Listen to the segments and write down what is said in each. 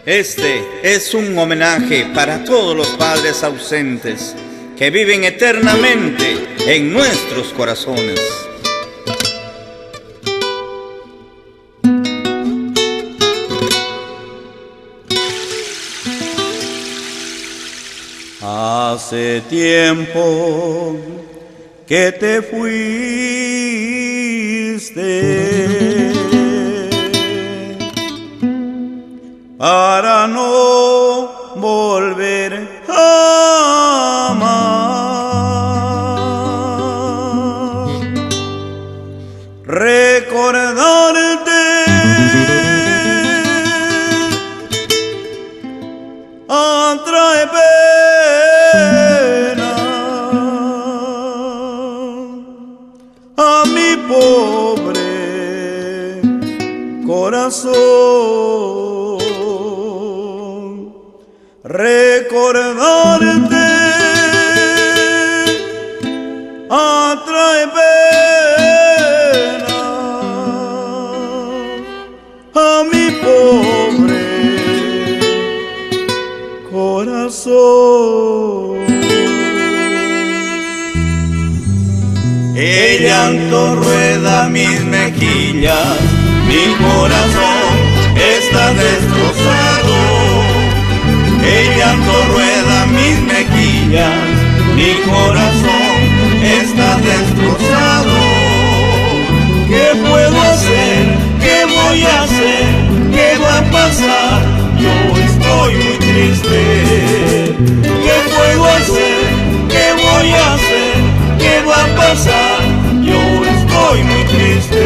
Este es un homenaje para todos los padres ausentes que viven eternamente en nuestros corazones. Hace tiempo que te fuiste para no volver jamás. Recordarte atrae pena a mi pobre corazón. Recordarte atrae pena a mi pobre corazón. El llanto rueda mis mejillas, mi corazón está destrozado. El llanto rueda mis mejillas, mi corazón está destrozado. ¿Qué puedo hacer? ¿Qué voy a hacer? ¿Qué va a pasar? Yo estoy muy triste. ¿Qué puedo hacer? ¿Qué voy a hacer? ¿Qué va a pasar? Yo estoy muy triste.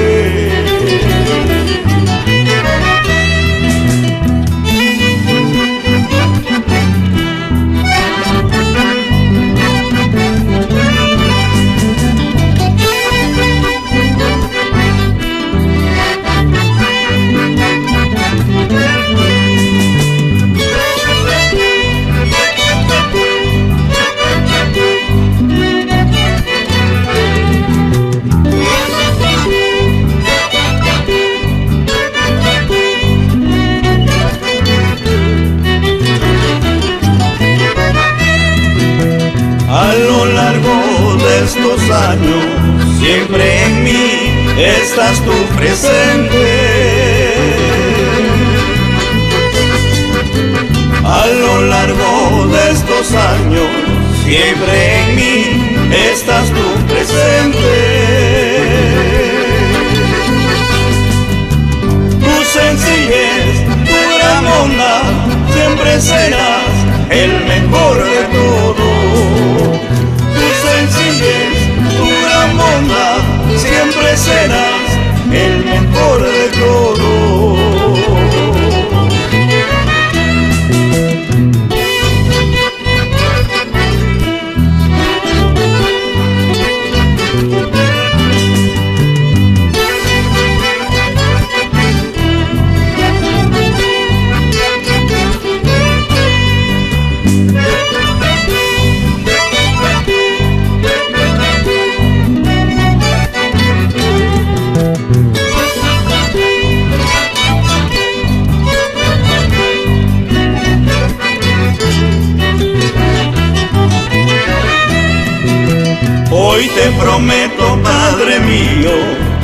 A lo largo de estos años, siempre en mí estás tú presente. A lo largo de estos años, siempre en mí estás tú presente. Tu sencillez, tu gran bondad, siempre serás el mejor de todos. Tu sencillez, tu gran bondad, siempre serás el mejor de todos. Hoy te prometo, Padre mío,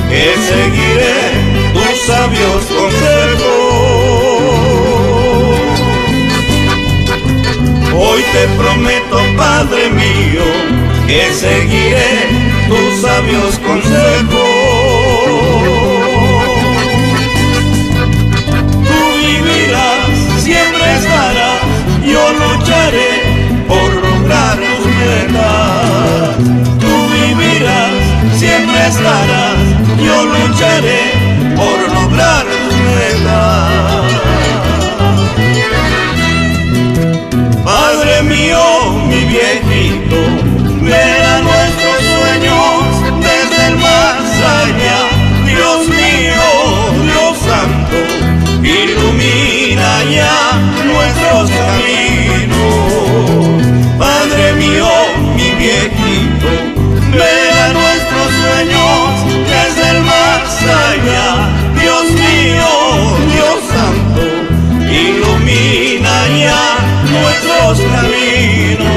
que seguiré tus sabios consejos. Hoy te prometo, Padre mío, que seguiré tus sabios consejos. Tú vivirás, siempre estarás, yo lucharé por lograr tus metas. Siempre estarás, yo lucharé por lograr tus metas. Padre mío, mi viejito, verá nuestros sueños desde el más allá. Dios mío, los caminos.